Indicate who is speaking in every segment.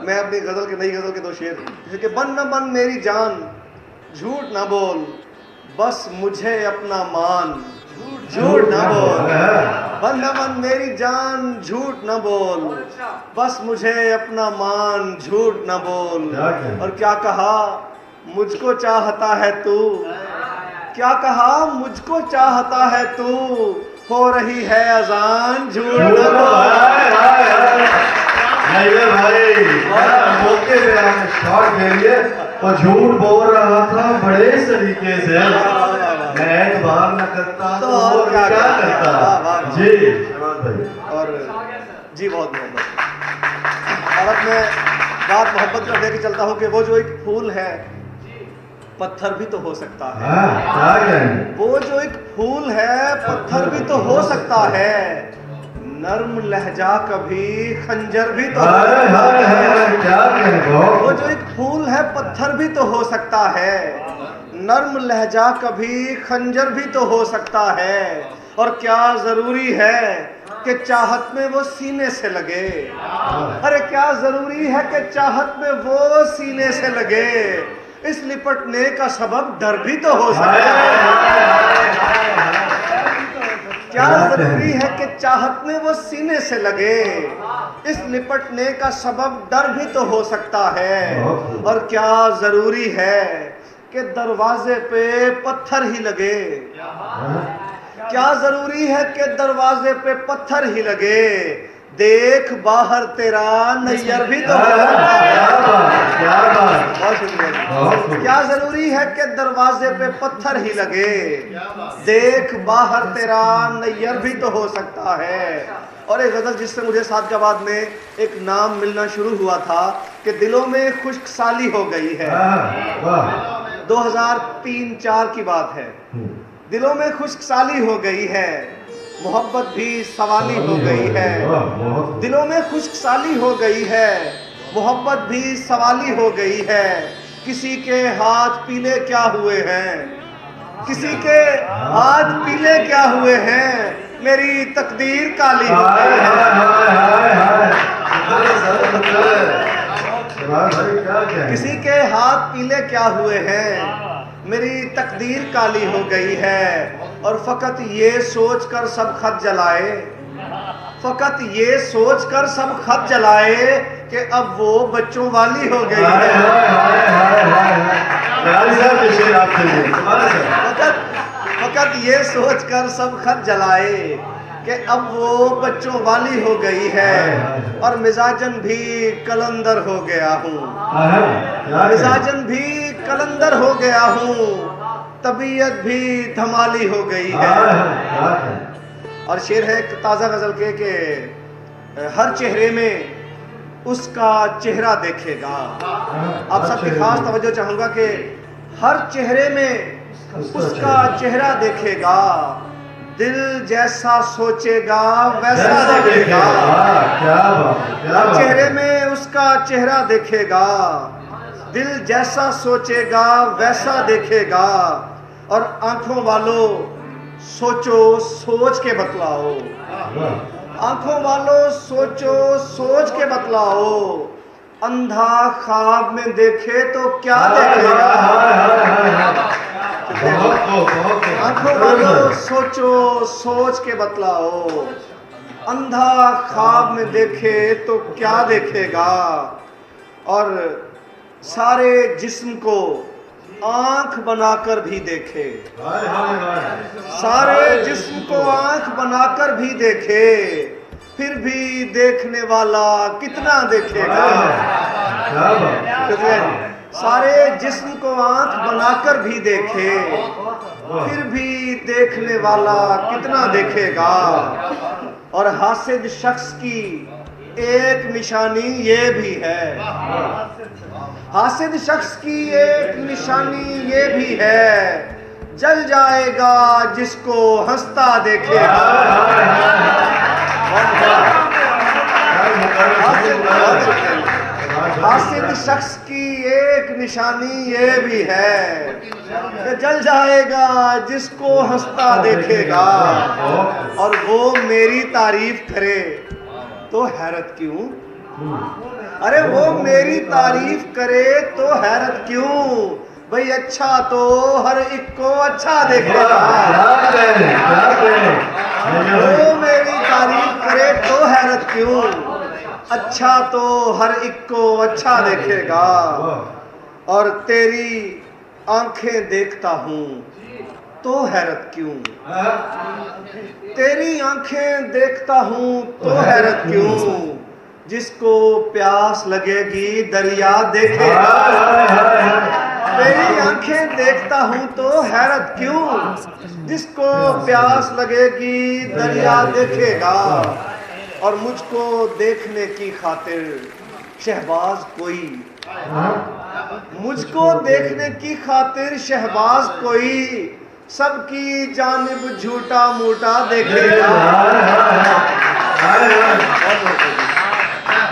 Speaker 1: मैं अपनी गजल के नई गजल के दो शेर, जैसे कि बन न बन मेरी जान झूठ ना बोल, बस मुझे अपना मान, झूठ ना बोल। बन न बन मेरी जान झूठ ना बोल, बस मुझे अपना मान, झूठ ना बोल। और क्या कहा मुझको चाहता है तू, क्या कहा मुझको चाहता है तू, हो रही है अजान, झूठ ना बोल।
Speaker 2: भाई मौके पे आपने शॉट ले लिए और झूठ बोल रहा था बड़े तरीके से। मैं एतबार न करता तो और क्या करता। जी भाई।
Speaker 1: और जी बहुत मोहब्बत। और अब मैं बात मोहब्बत का लेके चलता हूँ कि वो जो एक फूल है पत्थर भी तो हो सकता है। वो जो एक फूल है पत्थर भी तो हो सकता है, नर्म लहजा कभी खंजर भी तो हो सकता है। वो जो एक फूल है पत्थर भी तो हो सकता है, नर्म लहजा कभी खंजर भी तो हो सकता है। और क्या जरूरी है कि चाहत में वो सीने से लगे, अरे क्या जरूरी है कि चाहत में वो सीने से लगे, इस लिपटने का सबब डर भी तो हो सकता है। क्या जरूरी है कि चाहत में वो सीने से लगे, इस लिपटने का सबब डर भी तो हो सकता है। और क्या जरूरी है कि दरवाजे पे पत्थर ही लगे, क्या जरूरी है कि दरवाजे पे पत्थर ही लगे, देख बाहर तेरा नैयर भी तो हो सकता है। बहुत शुक्रिया। क्या जरूरी है कि दरवाजे पे पत्थर ही लगे, देख बाहर तेरा नैयर भी तो हो सकता है। और एक गजल जिससे मुझे सादिकाबाद में एक नाम मिलना शुरू हुआ था कि दिलों में खुश्कसाली हो गई है। 2003-4 की बात है। दिलों में खुश्कसाली हो गई है, मोहब्बत भी सवाली हो गई है। दिलों में खुश्कसाली हो गई है, मोहब्बत भी सवाली हो गई है। किसी के हाथ पीले क्या हुए हैं, किसी के हाथ पीले क्या हुए हैं, मेरी तकदीर काली हो गई है। किसी के हाथ पीले क्या हुए हैं, मेरी तकदीर काली हो गई है। और फकत ये सोच कर सब खत जलाए, फकत ये सोच कर सब खत जलाए कि अब वो बच्चों वाली हो गई है। फकत ये सोच कर सब खत जलाए कि अब वो बच्चों वाली हो गई है। और मिजाजन भी कलंदर हो गया हूँ, मिजाजन भी कलंदर हो गया हूँ, तबीयत भी धमाली हो गई है। और शेर है ताज़ा गजल के हर चेहरे में उसका चेहरा देखेगा। आप सबकी खास तवज्जो चाहूंगा कि हर चेहरे में उसका चेहरा देखेगा, दिल जैसा सोचेगा वैसा देखेगा। हर चेहरे में उसका चेहरा देखेगा, दिल जैसा सोचेगा वैसा देखेगा। और आंखों वालों सोचो सोच के बतलाओ, आंखों वालों सोचो सोच के बतलाओ, अंधा ख्वाब में देखे तो क्या देखेगा। आंखों वालों सोचो सोच के बतलाओ, अंधा ख्वाब में देखे तो क्या देखेगा। और सारे जिस्म को आंख बनाकर भी देखे, सारे जिस्म को आंख बनाकर भी देखे, फिर भी देखने वाला कितना देखेगा। सारे जिस्म को आंख बनाकर भी देखे, फिर भी देखने वाला कितना देखेगा। और हासिद शख्स की एक निशानी ये भी है, हासिद शख्स की एक निशानी ये भी है, जल जाएगा जिसको हंसता देखेगा। हासिद शख्स की एक निशानी ये भी है कि जल जाएगा जिसको हंसता देखेगा। और वो मेरी तारीफ करे तो हैरत क्यों, अरे वो मेरी तारीफ करे तो हैरत क्यों, भाई अच्छा तो हर एक को अच्छा देखेगा। वो मेरी तारीफ करे तो हैरत क्यों, अच्छा तो हर एक को अच्छा देखेगा। और तेरी आंखें देखता हूँ तो हैरत क्यों, तेरी आंखें देखता हूँ तो हैरत क्यों, जिसको प्यास लगेगी दरिया देखेगा। तेरी आंखें देखता हूँ तो हैरत क्यों, जिसको प्यास लगेगी दरिया देखेगा। और मुझको देखने की खातिर शहबाज कोई, मुझको देखने की खातिर शहबाज कोई, सबकी जानिब झूठा मूठा देखेगा।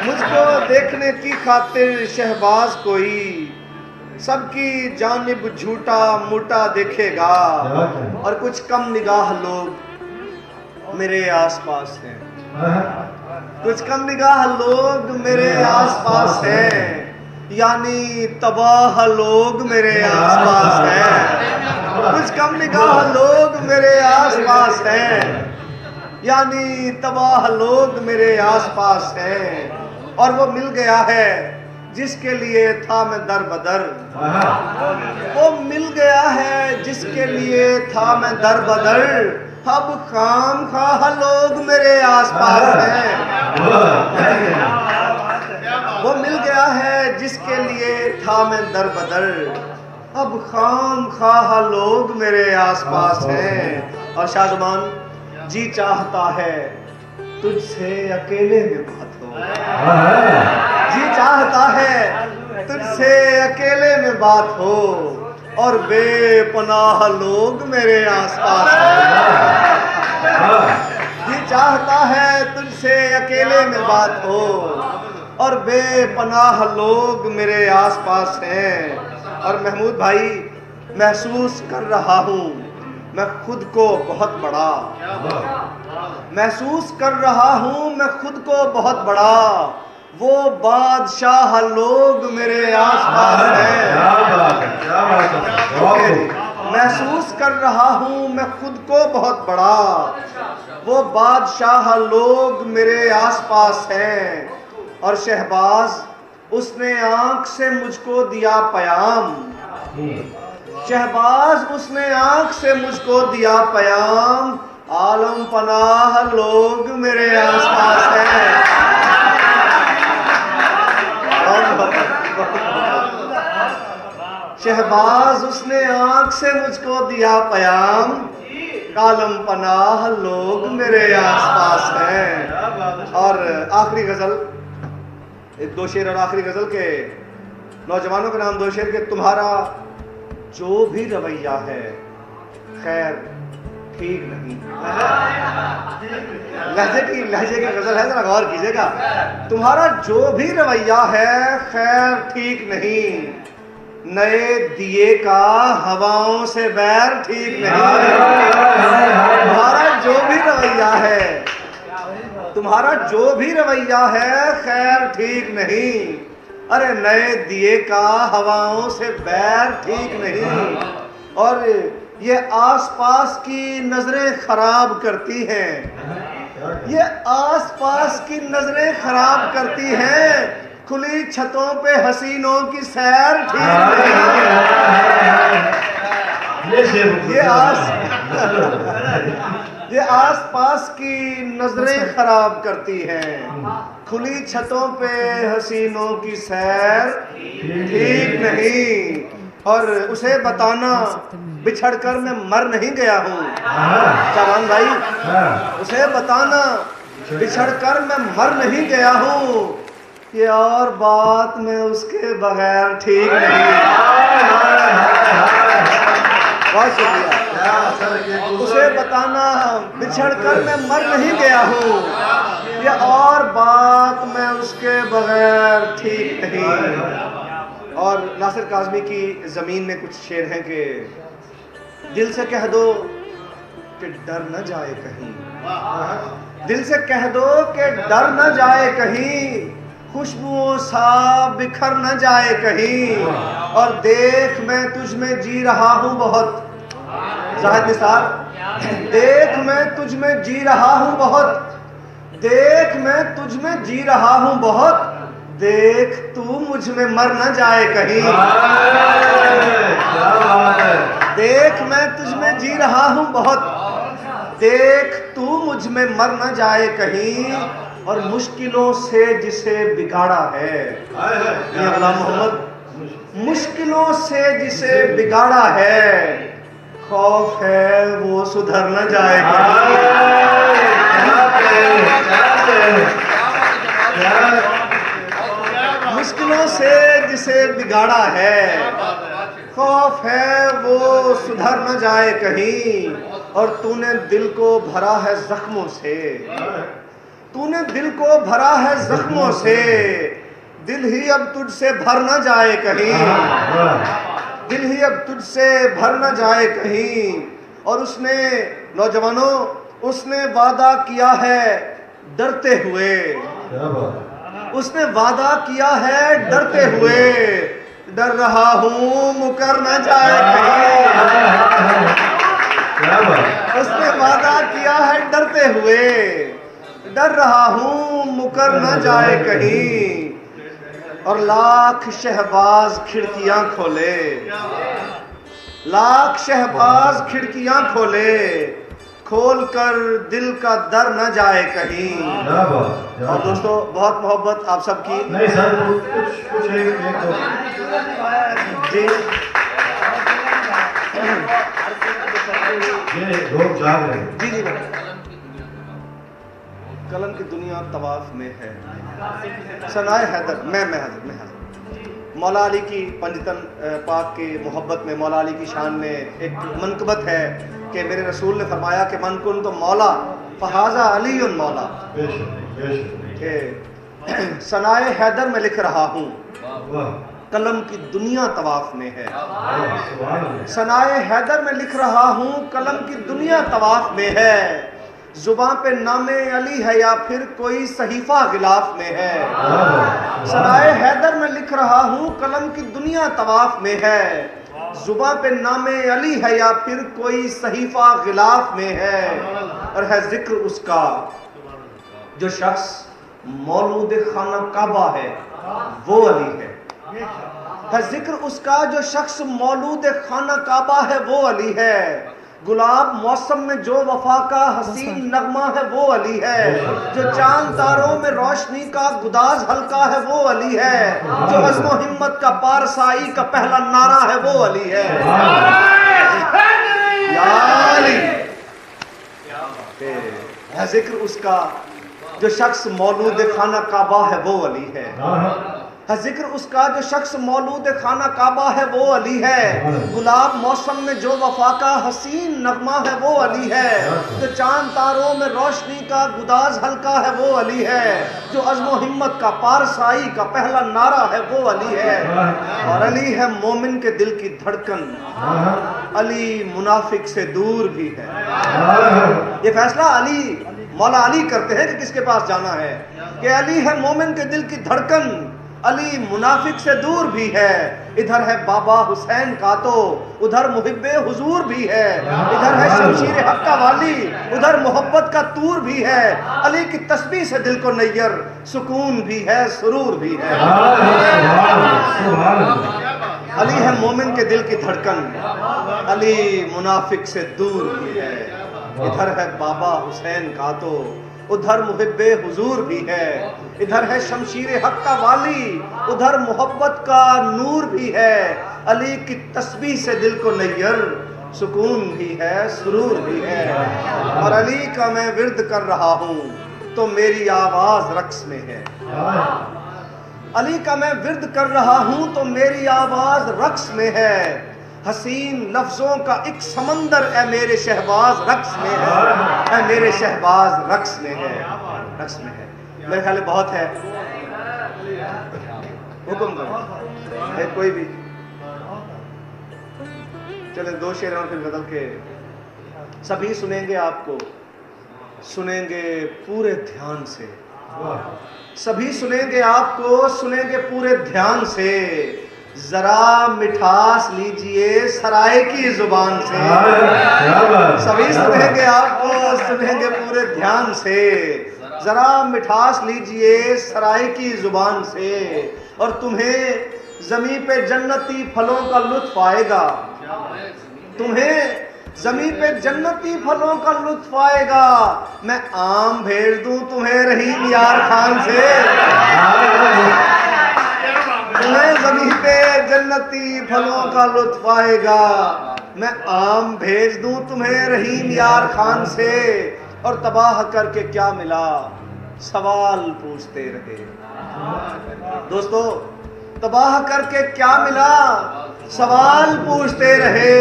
Speaker 1: मुझको देखने की खातिर शहबाज कोई, सबकी जानिब झूठा मूठा देखेगा। और कुछ कम निगाह लोग मेरे आसपास हैं, कुछ कम निगाह लोग मेरे आसपास हैं, यानी तबाह लोग मेरे आसपास हैं। कुछ कम निगाह लोग मेरे आसपास हैं, यानी तबाह लोग मेरे आसपास हैं। और वो मिल गया है जिसके लिए था मैं दर बदर, वो मिल गया है जिसके लिए था मैं दर बदर। अब खाम खा लोग मेरे आसपास हैं, वो मिल गया है जिसके लिए था मैं दर बदर। अब खाम खा लोग मेरे आसपास हैं। और शाहजमान जी चाहता है तुझसे अकेले में बात हो, जी चाहता है तुझसे अकेले में बात हो, और बेपनाह लोग मेरे आसपास हैं। जी चाहता है तुझसे अकेले में बात हो, और बेपनाह लोग मेरे आसपास हैं। और महमूद भाई, महसूस कर रहा हूँ मैं खुद को बहुत बड़ा, महसूस कर रहा हूँ मैं खुद को बहुत बड़ा, वो बादशाह लोग मेरे आसपास हैं। महसूस कर रहा हूँ मैं खुद को बहुत बड़ा, वो बादशाह लोग मेरे आसपास हैं। और शहबाज उसने आंख से मुझको दिया पयाम, शहबाज उसने आंख से मुझको दिया पयाम, आलम पनाह लोग मेरे आसपास हैं। शहबाज उसने आंख से मुझको दिया पयाम, आलम पनाह लोग मेरे आसपास हैं। और आखिरी गजल, दो शेर और आखिरी गजल के नौजवानों के नाम दो शेर के। तुम्हारा जो भी रवैया है खैर ठीक नहीं, लहजे की गजल है, जरा गौर कीजिएगा। तुम्हारा जो भी रवैया है खैर ठीक नहीं, नए दिए का हवाओं से बैर ठीक नहीं। तुम्हारा जो भी रवैया है, तुम्हारा जो भी रवैया है खैर ठीक नहीं, अरे नए दिए का हवाओं से बैर ठीक नहीं। और ये आसपास की नजरें खराब करती हैं, ये आसपास की नजरें खराब करती हैं, खुली छतों पे हसीनों की सैर ठीक नहीं। ये आसपास की नजरें खराब करती हैं, खुली छतों पे हसीनों की सैर ठीक नहीं। और उसे बताना बिछड़कर मैं मर नहीं गया हूँ, जवान भाई, उसे बताना बिछड़कर मैं मर नहीं गया हूँ, ये और बात मैं उसके बगैर ठीक नहीं। बहुत शुक्रिया। उसे बताना बिछड़कर मैं मर नहीं गया हूँ, ये और बात मैं उसके बगैर ठीक नहीं। और नासिर काज़मी की ज़मीन में कुछ शेर हैं कि दिल से कह दो कि डर न जाए कहीं, दिल से कह दो कि डर न जाए कहीं, खुशबुओं सा बिखर न जाए कहीं, और देख मैं तुझ में जी रहा हूँ बहुत। जाहिद निसार, देख मैं तुझ में जी रहा हूँ बहुत, देख मैं तुझ में जी रहा हूँ बहुत, देख तू मुझ में मर न जाए कहीं।
Speaker 2: क्या बात है।
Speaker 1: देख मैं तुझ में जी रहा हूँ बहुत, देख तू मुझ में मर न जाए कहीं, और मुश्किलों से जिसे बिगाड़ा है, ये गुलाम मोहम्मद, मुश्किलों से जिसे बिगाड़ा है, खौफ है वो सुधर न जाए मुश्किलों से जिसे बिगाड़ा है, खौफ है वो सुधर न जाए कहीं, और तूने दिल को भरा है जख्मों से, तूने दिल को भरा है जख्मों से, दिल ही अब तुझसे भर न जाए कहीं, दिल ही अब तुझसे भर न जाए कहीं। और उसने, नौजवानों, उसने वादा किया है डरते हुए, उसने वादा किया है डरते हुए, डर रहा हूँ मुकर न जाए कहीं। उसने वादा किया है डरते हुए, डर रहा हूँ मुकर न जाए कहीं, और लाख शहबाज खिड़कियां खोले, लाख शहबाज खिड़कियां खोले, खोल कर दिल का दर न जाए कहीं। और दोस्तों, बहुत मोहब्बत आप सबकी।
Speaker 2: नहीं सर, कुछ एक
Speaker 1: जी,
Speaker 2: ये लोग जाग रहे हैं।
Speaker 1: जी जी कलम की दुनिया तवाफ में है, सनाए हैदर, मैं मौला अली की पंजतन पाक की मोहब्बत में मौला अली की शान में एक मनकबत है कि मेरे रसूल ने फरमाया कि मन कुन तो मौला फहाजा अली उन मौला। सनाए हैदर में लिख रहा हूँ, कलम की दुनिया तवाफ में है। सनाए हैदर में लिख रहा हूँ, कलम की दुनिया तवाफ में है। जुबां पे नामे अली है या फिर कोई सहीफा गिलाफ में है। सनाए हैदर में लिख रहा हूँ, कलम की दुनिया तवाफ में है। जुबां पे नामे अली है या फिर कोई सहीफा गिलाफ में है। और है जिक्र उसका जो शख्स मौलूद खाना काबा है, वो अली है। जिक्र उसका जो शख्स मौलूद खाना काबा है, वो अली है। गुलाब मौसम में जो वफा का हसीन नगमा है, वो अली है। जो चांद तारों में रोशनी का गुदाज हल्का है, वो अली है। जो अज़्म हिम्मत का पारसाई का पहला नारा है, वो अली है। या अली। है जिक्र उसका जो शख्स मौलूद खाना काबा है, वो अली है। है जिक्र उसका जो शख्स मौलूद खाना काबा है, वो अली है। गुलाब मौसम में जो वफा का हसीन नगमा है, वो अली है। जो चांद तारों में रोशनी का गुदाज हल्का है, वो अली है। जो अज़्म हिम्मत का पारसाई का पहला नारा है, वो अली है। और अली है मोमिन के दिल की धड़कन, अली मुनाफिक से दूर भी है। ये फैसला अली, मौला अली करते हैं कि किसके पास जाना है। कि अली है मोमिन के दिल की धड़कन, अली मुनाफिक से दूर भी है। इधर है बाबा हुसैन का तो उधर मुहिब्बे हुजूर भी है। इधर है शमशीर हक का वाली, उधर मोहब्बत का तूर भी है। अली की तस्बीह से दिल को नैयर, सुकून भी है, सुरूर भी है। अली है मोमिन के दिल की धड़कन, अली मुनाफिक से दूर भी है। इधर है बाबा हुसैन का तो उधर मुहिब्बे हुजूर भी है। इधर है शमशीर हक का वाली, उधर मोहब्बत का नूर भी है। अली की तस्बीह से दिल को नैयर, सुकून भी है, सुरूर भी है। और अली का मैं विर्द कर रहा हूँ तो मेरी आवाज रक्स में है। अली का मैं विर्द कर रहा हूँ तो मेरी आवाज रक्स में है। हसीन लफ्जों का एक समंदर है मेरे शहबाज रक्स में है। मेरे शहबाज रक्स में है, रक्स में है। मेरे ख्याल में बहुत है, हुक्म करो कोई भी। चले दो शेर और फिर बदल के सभी सुनेंगे, आपको सुनेंगे पूरे ध्यान से। सभी सुनेंगे आपको, सुनेंगे पूरे ध्यान से। जरा मिठास लीजिए सराय की जुबान से। सभी सुनेंगे आपको, सुनेंगे पूरे ध्यान से। जरा मिठास लीजिए सराय की जुबान से, और तुम्हें जमीन पे जन्नती फलों का लुत्फ आएगा। तुम्हें जमीन पे जन्नती फलों का लुत्फ आएगा। मैं आम भेज दूं तुम्हें रहीम यार खान से। तुम्हें जमीन पे जन्नती फलों का लुत्फ आएगा। मैं आम भेज दूं तुम्हें रहीम यार खान से। और तबाह करके क्या मिला, सवाल पूछते रहे। दोस्तों, तबाह करके क्या मिला, सवाल पूछते रहे।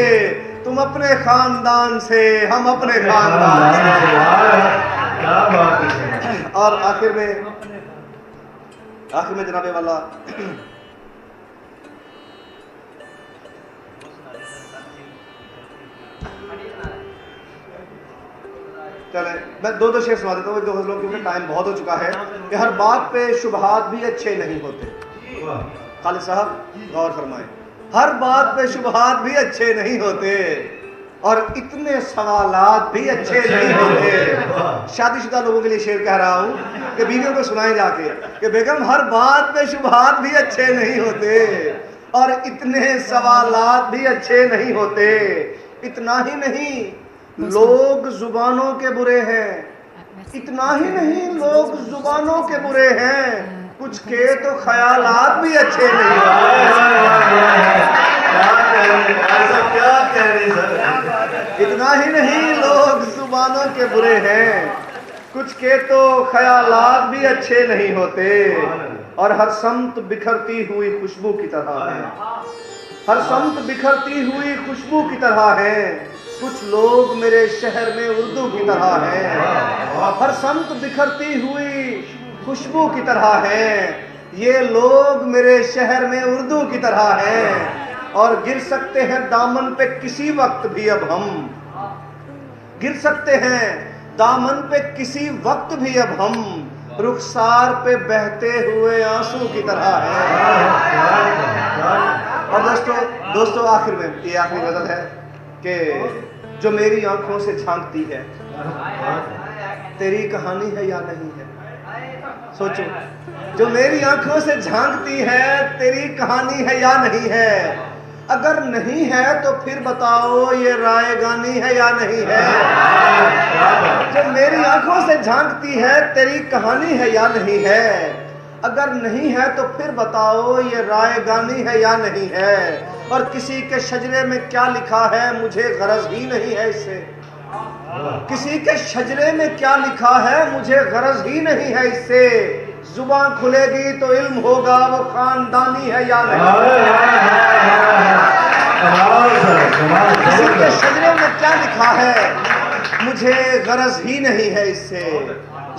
Speaker 1: तुम अपने खानदान से, हम अपने खानदान से। और आखिर में जनाबे वाला चले, मैं दो शेर सुना देता हूँ, दो गजलों, क्योंकि टाइम बहुत हो चुका है। कि हर बात पे शुबहात भी अच्छे नहीं होते। खालिद साहब गौर फरमाएं, हर बात पे शुबहात भी अच्छे नहीं होते, और इतने सवालात भी अच्छे नहीं होते। शादीशुदा लोगों के लिए शेर कह रहा हूँ कि बीवियों को सुनाए जाके कि बेगम हर बात पे शुबहात भी अच्छे नहीं होते, और इतने सवालात भी अच्छे नहीं होते। इतना ही नहीं, लोग जुबानों के बुरे हैं। इतना ही नहीं, लोग जुबानों के बुरे हैं, कुछ के तो ख्यालात भी अच्छे नहीं होते। इतना ही नहीं, लोग जुबानों के बुरे हैं, कुछ के तो ख्यालात भी अच्छे नहीं होते। और हर समत बिखरती हुई खुशबू की तरह है। हर समत बिखरती हुई खुशबू की तरह है। कुछ लोग मेरे शहर में उर्दू की तरह हैं। हर समत बिखरती हुई खुशबू की तरह है। ये लोग मेरे शहर में उर्दू की तरह हैं। और गिर सकते हैं दामन पे किसी वक्त भी अब हम। गिर सकते हैं दामन पे किसी वक्त भी अब हम। रुखसार पे बहते हुए आंसू की तरह है। और दोस्तों आखिर में ये आखिरी गजल है कि जो मेरी आंखों से झांकती है, तेरी कहानी है या नहीं है। सोचो, जो मेरी आंखों से झांकती है, तेरी कहानी है या नहीं है। अगर नहीं है तो फिर बताओ ये रायगानी है या नहीं है। जो मेरी आंखों से झांकती है, तेरी कहानी है या नहीं है। अगर नहीं है तो फिर बताओ ये रायगानी है या नहीं है। और किसी के शजरे में क्या लिखा है, मुझे गरज ही नहीं है इससे। किसी के शजरे में क्या लिखा है, मुझे गरज ही नहीं है इससे। जुबान खुलेगी तो इल्म होगा वो खानदानी है या नहीं। किसी के शजरे में क्या लिखा है, मुझे गरज ही नहीं है इससे।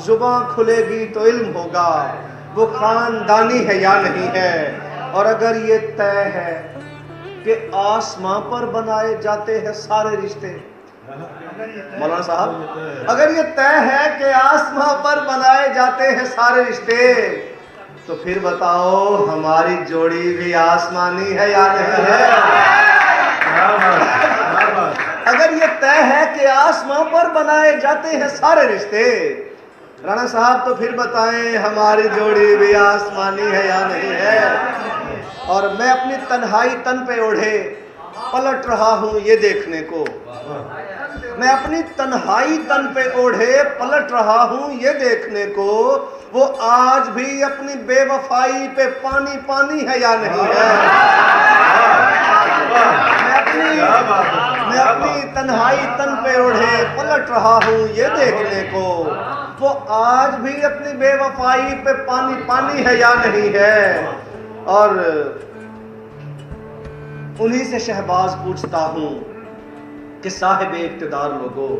Speaker 1: जुबान खुलेगी तो इल्म होगा वो खानदानी है या नहीं है। और अगर ये तय है कि आसमां पर बनाए जाते हैं सारे रिश्ते, मौलाना साहब, अगर ये तय है कि आसमां पर बनाए जाते हैं सारे रिश्ते, तो फिर बताओ हमारी जोड़ी भी आसमानी है या नहीं है। अगर ये तय है कि आसमां पर बनाए जाते हैं सारे रिश्ते, राणा साहब, तो फिर बताएं हमारी जोड़ी भी आसमानी है या नहीं है। और मैं अपनी तन्हाई तन पे ओढ़े पलट रहा हूं ये देखने को। मैं अपनी तन्हाई तन पे ओढ़े पलट रहा हूं ये देखने को, वो आज भी अपनी बेवफाई पे पानी पानी है या नहीं है। मैं अपनी तन्हाई तन पे ओढ़े पलट रहा हूं ये देखने को, वो आज भी अपनी बेवफाई पे पानी पानी है या नहीं है। और उन्हीं से शहबाज पूछता हूं कि साहिब इक्तदार लोगों,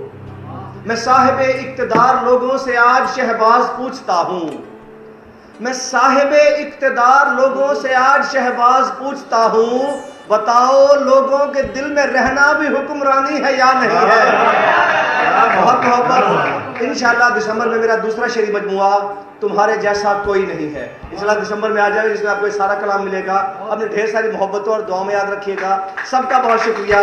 Speaker 1: मैं साहिब इक्तदार लोगों से आज शहबाज पूछता हूं। मैं साहिब इक्तदार लोगों से आज शहबाज पूछता हूं, बताओ लोगों के दिल में रहना भी हुक्मरानी है या नहीं है। बहुत मोहब्बत। इंशाअल्लाह दिसंबर में मेरा दूसरा शेरी मजमुआ तुम्हारे जैसा कोई नहीं है। पिछला दिसंबर में आ जाएगा जिसमें आपको ये सारा कलाम मिलेगा। अपने ढेर सारी मोहब्बतों और दुआ में याद रखिएगा। सबका बहुत शुक्रिया।